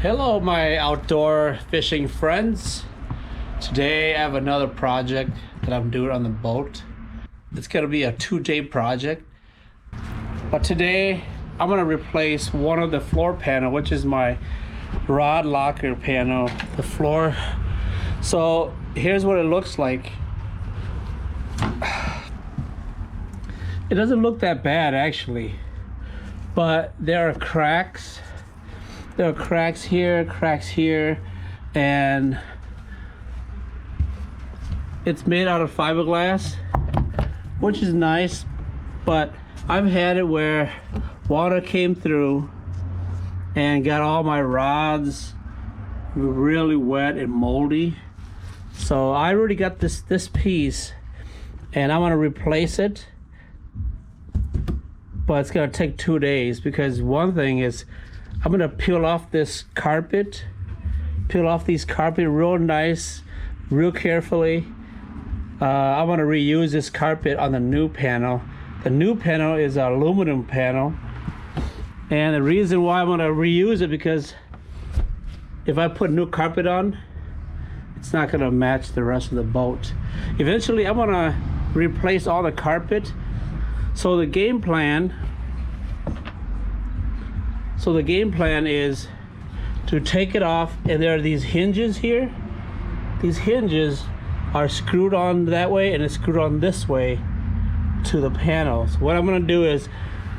Hello my outdoor fishing friends. Today I have another project that I'm doing on the boat. It's gonna be a 2-day project. But today I'm gonna replace one of the floor panel, which is my rod locker panel, the floor. So here's what it looks like. It doesn't look that bad actually, but there are cracks. There are cracks here, and it's made out of fiberglass, which is nice, but I've had it where water came through and got all my rods really wet and moldy. So I already got this piece and I'm gonna replace it, but it's gonna take 2 days because one thing is I'm gonna peel off this carpet, peel off these carpet real nice, real carefully. I'm gonna reuse this carpet on the new panel. The new panel is an aluminum panel, and the reason why I'm gonna reuse it because if I put new carpet on, it's not gonna match the rest of the boat. Eventually, I'm gonna replace all the carpet. So the game plan is to take it off, and there are these hinges here. These hinges are screwed on that way and it's screwed on this way to the panels. What I'm gonna do is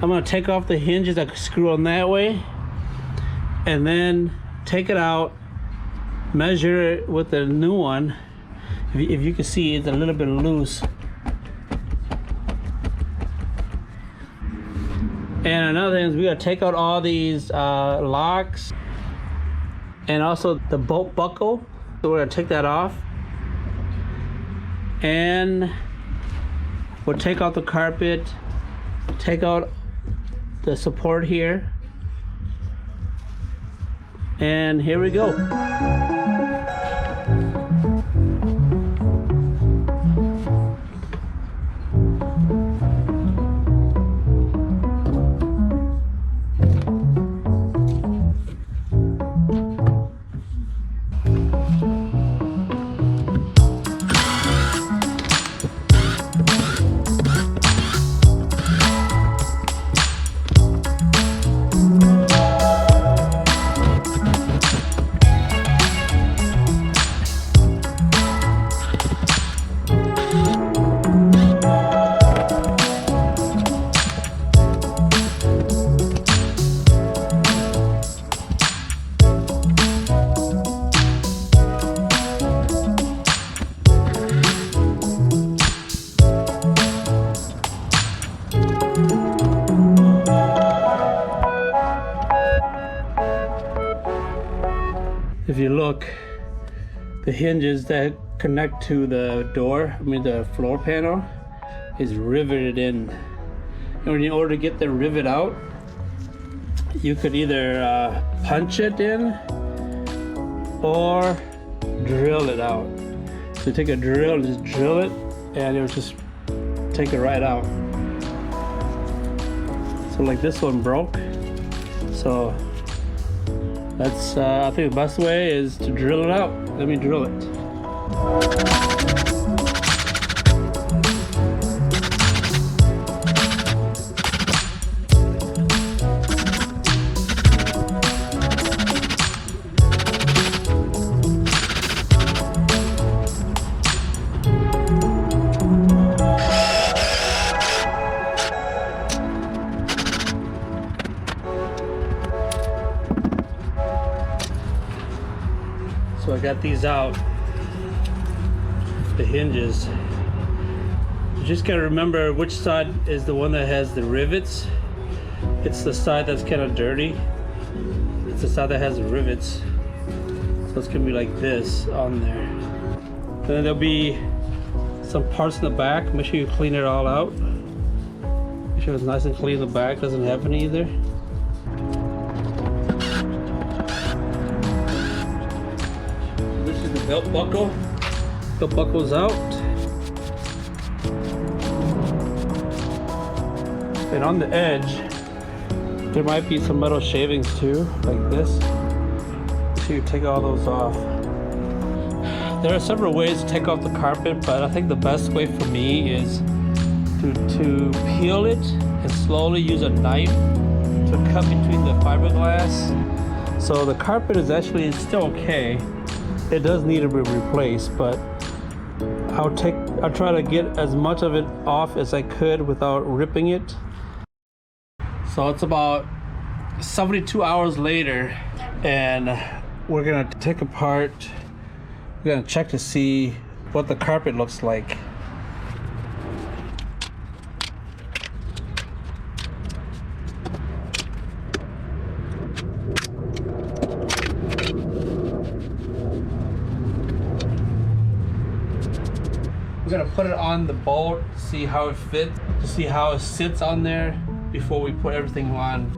I'm gonna take off the hinges that screw on that way and then take it out, measure it with the new one. If you can see, it's a little bit loose. And another thing is we gotta take out all these locks and also the bolt buckle. So we're gonna take that off, and we'll take out the carpet, take out the support here, and here we go. If you look, the hinges that connect to the door, the floor panel, is riveted in. And in order to get the rivet out, you could either punch it in or drill it out. So take a drill and just drill it, and it'll just take it right out. So like this one broke. So that's, I think the best way is to drill it out. Let me drill it. So I got these out, the hinges. You just gotta remember which side is the one that has the rivets. It's the side that's kind of dirty. It's the side that has the rivets. So it's gonna be like this on there. Then there'll be some parts in the back. Make sure you clean it all out. Make sure it's nice and clean in the back, doesn't happen either. Belt buckle. Belt buckle's out. And on the edge, there might be some metal shavings too, like this. So you take all those off. There are several ways to take off the carpet, but I think the best way for me is to peel it and slowly use a knife to cut between the fiberglass. So the carpet is actually still okay. It does need to be replaced, but I'll try to get as much of it off as I could without ripping it. So it's about 72 hours later, and we're gonna take apart. We're gonna check to see what the carpet looks like. We're gonna put it on the bolt, see how it fits, to see how it sits on there before we put everything on.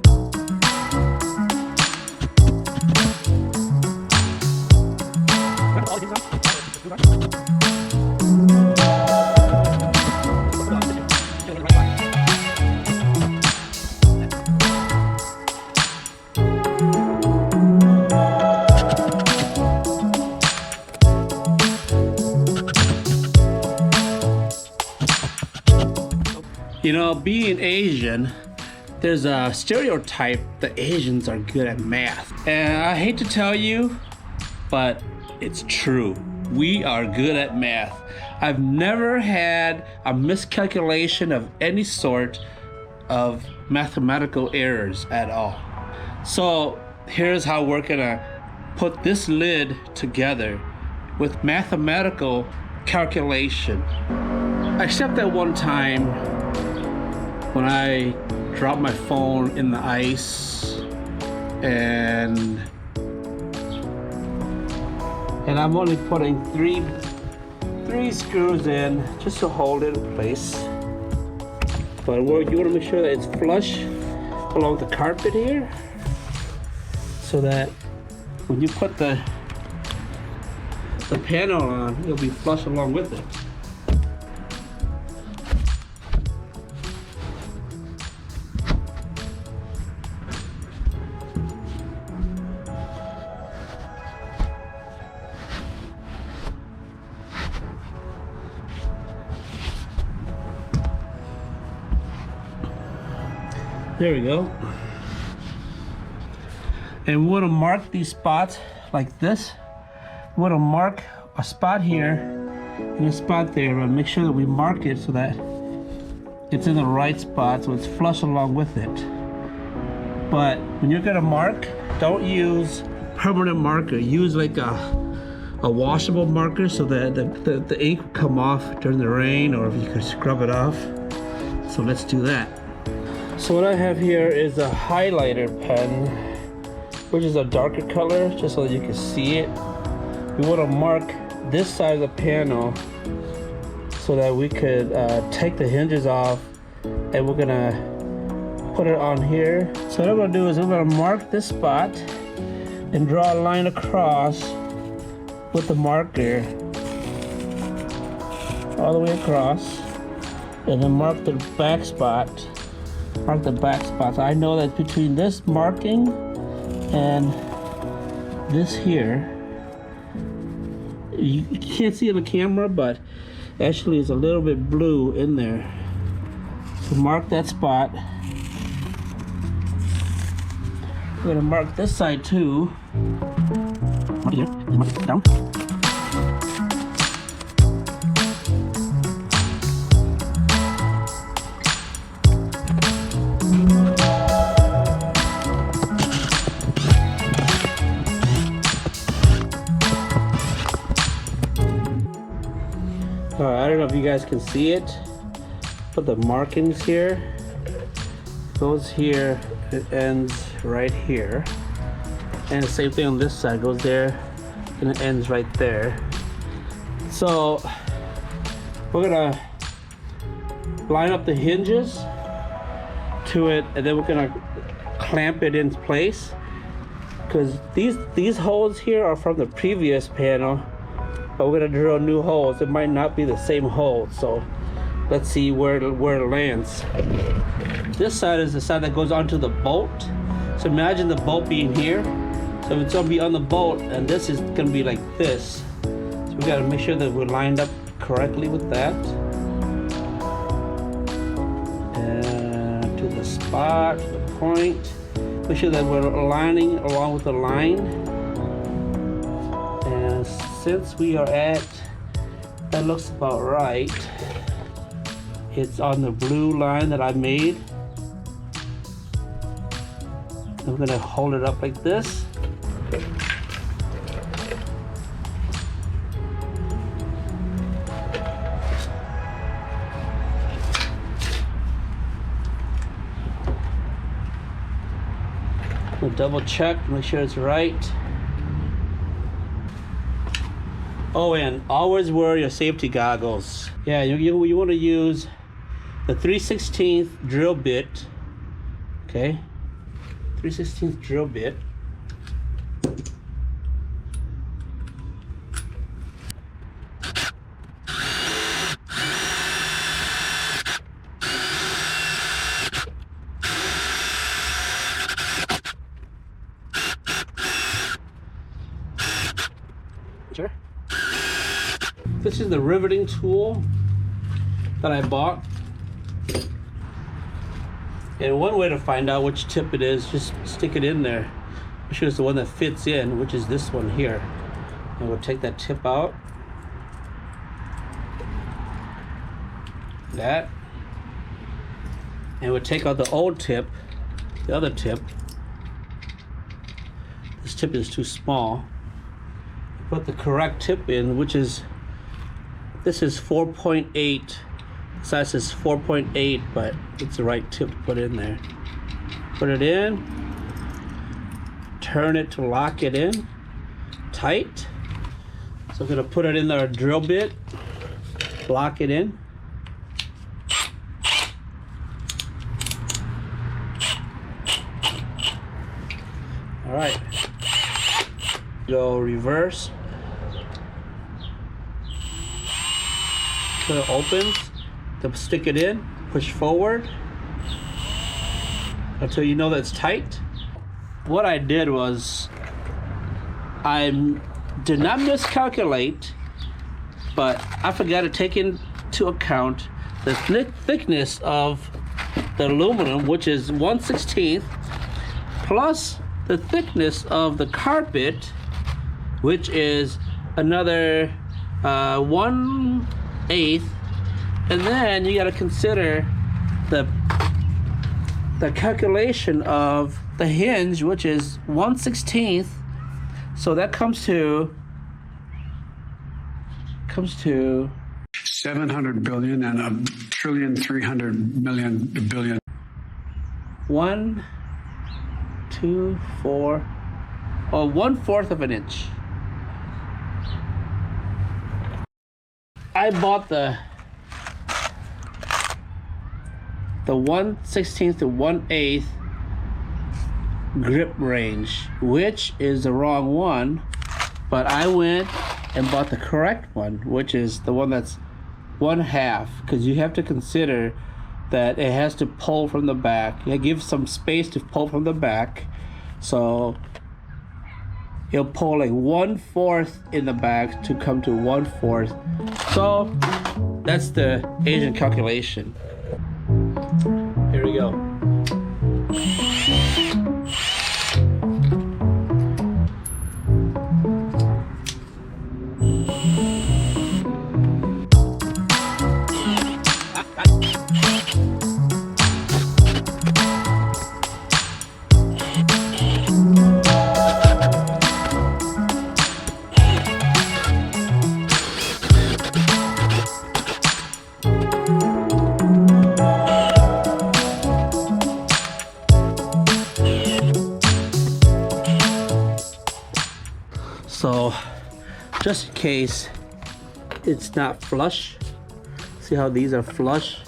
You know, being Asian, there's a stereotype that Asians are good at math. And I hate to tell you, but it's true. We are good at math. I've never had a miscalculation of any sort of mathematical errors at all. So here's how we're gonna put this lid together with mathematical calculation. Except that one time when I dropped my phone in the ice and I'm only putting three screws in just to hold it in place. But you want to make sure that it's flush along the carpet here, so that when you put the panel on, it'll be flush along with it. There we go. And we want to mark these spots like this. We want to mark a spot here and a spot there, but make sure that we mark it so that it's in the right spot, so it's flush along with it. But when you're gonna mark, don't use permanent marker. Use like a washable marker so that the ink will come off during the rain, or if you could scrub it off. So let's do that. So what I have here is a highlighter pen, which is a darker color, just so that you can see it. We want to mark this side of the panel so that we could take the hinges off, and we're gonna put it on here. So what I'm gonna do is I'm gonna mark this spot and draw a line across with the marker all the way across, and then mark the back spot. Mark the back spots. I know that between this marking and this here, you can't see it on the camera, but actually it's a little bit blue in there. So mark that spot. We're gonna mark this side too. Mark it here, and mark it down. I don't know if you guys can see it, but the markings here goes here, it ends right here, and the same thing on this side, goes there and it ends right there. So we're gonna line up the hinges to it, and then we're gonna clamp it in place, because these holes here are from the previous panel, but we're gonna drill new holes. It might not be the same hole, so let's see where it lands. This side is the side that goes onto the bolt. So imagine the bolt being here, So it's gonna be on the bolt, and this is gonna be like this. So we gotta make sure that we're lined up correctly with that. And to the spot, the point. Make sure that we're aligning along with the line. And since we are at, that looks about right. It's on the blue line that I made. I'm gonna hold it up like this. We'll double check, make sure it's right. Oh, and always wear your safety goggles. Yeah, you want to use the 3/16 drill bit. Okay, 3/16 drill bit. Sure. This is the riveting tool that I bought. And one way to find out which tip it is, just stick it in there. Make sure it's the one that fits in, which is this one here. And we'll take that tip out. That. And we'll take out the old tip, the other tip. This tip is too small. Put the correct tip in, which is, this is 4.8. Size is 4.8, but it's the right tip to put in there. Put it in, turn it to lock it in tight. So I'm gonna put it in our drill bit, lock it in. All right, go reverse. So it opens. To stick it in, push forward until you know that it's tight. What I did was, I did not miscalculate, but I forgot to take into account the thickness of the aluminum, which is 1/16, plus the thickness of the carpet, which is another 1/8. And then you got to consider the calculation of the hinge, which is 1/16. So that comes to 700 billion and 1,300,000,000,000,000,000,000,000. 1, 2, 4, or 1/4 of an inch. I bought the 1/16 to 1/8 grip range, which is the wrong one, but I went and bought the correct one, which is the one that's 1/2, because you have to consider that it has to pull from the back. You give some space to pull from the back, so it'll pull like 1/4 in the back to come to 1/4. So that's the Asian calculation. Here we go. So just in case it's not flush, see how these are flush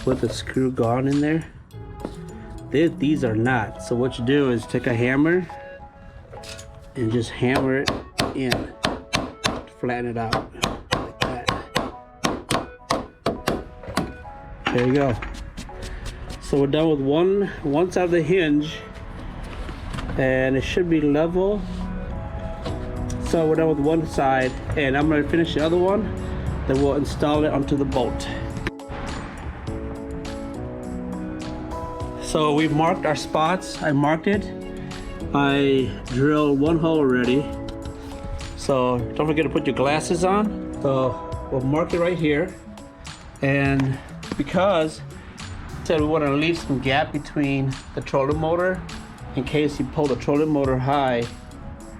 with the screw gone in there? These are not. So what you do is take a hammer and just hammer it in, flatten it out like that. There you go. So we're done with one side of the hinge. and it should be level. So we're done with one side, and I'm gonna finish the other one, then we'll install it onto the boat. So we've marked our spots. I marked it. I drilled one hole already. So don't forget to put your glasses on. So we'll mark it right here. And because I said we want to leave some gap between the trolling motor, in case you pull the trolling motor high,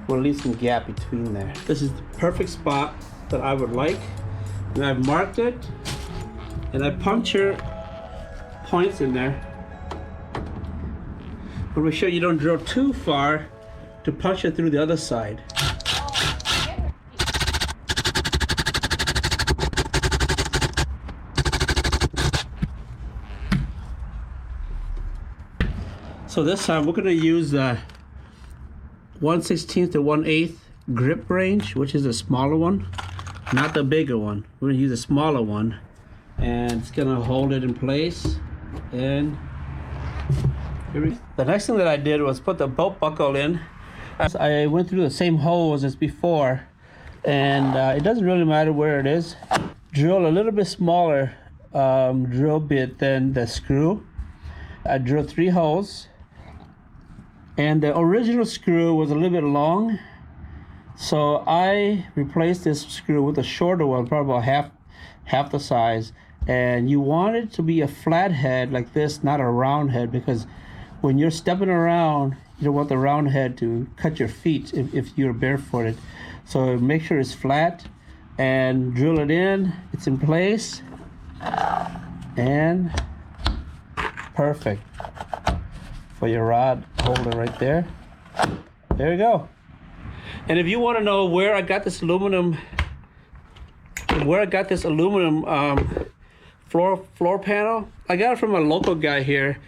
we'll leave some gap between there. This is the perfect spot that I would like. And I've marked it, and I puncture points in there. But make sure you don't drill too far to punch it through the other side. So this time we're going to use the 1/16 to 1/8 grip range, which is the smaller one, not the bigger one. We're going to use a smaller one, and it's going to hold it in place. And the next thing that I did was put the belt buckle in. I went through the same holes as before, and it doesn't really matter where it is. Drill a little bit smaller drill bit than the screw. I drilled 3 holes. And the original screw was a little bit long, so I replaced this screw with a shorter one, probably about half the size. And you want it to be a flat head like this, not a round head, because when you're stepping around, you don't want the round head to cut your feet if you're barefooted. So make sure it's flat and drill it in. It's in place and perfect. For your rod holder right there. There you go. And if you want to know where I got this aluminum, floor panel, I got it from a local guy here.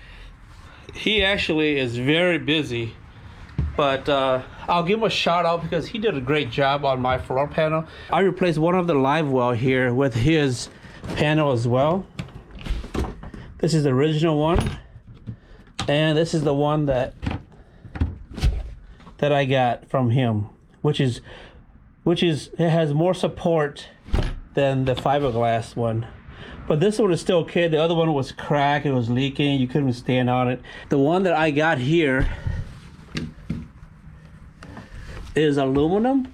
He actually is very busy, but I'll give him a shout out because he did a great job on my floor panel. I replaced one of the live well here with his panel as well. This is the original one. And this is the one that I got from him, which is it has more support than the fiberglass one. But this one is still okay. The other one was cracked, it was leaking, you couldn't stand on it. The one that I got here is aluminum.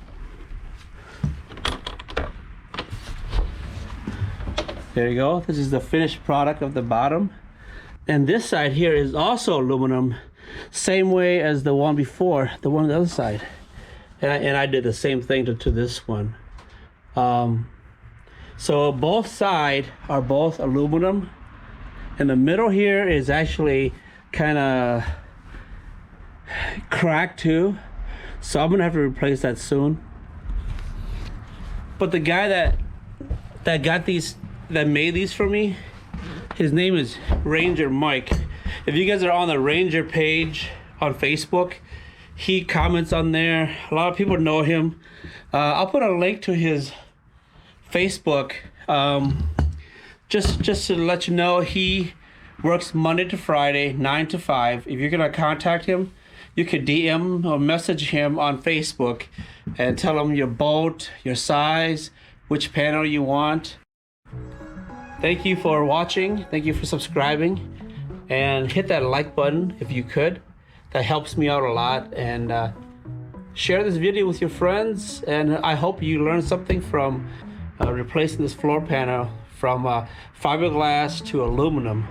There you go. This is the finished product of the bottom. And this side here is also aluminum, same way as the one before, the one on the other side. And I did the same thing to this one. So both sides are both aluminum. And the middle here is actually kind of cracked too. So I'm gonna have to replace that soon. But the guy that got these, that made these for me, his name is Ranger Mike. If you guys are on the Ranger page on Facebook, he comments on there. A lot of people know him. I'll put a link to his Facebook. Just to let you know, he works Monday to Friday, 9 to 5. If you're gonna contact him, you could DM or message him on Facebook and tell him your boat, your size, which panel you want. Thank you for watching. Thank you for subscribing, and hit that like button if you could. That helps me out a lot. And share this video with your friends. And I hope you learned something from replacing this floor panel from fiberglass to aluminum.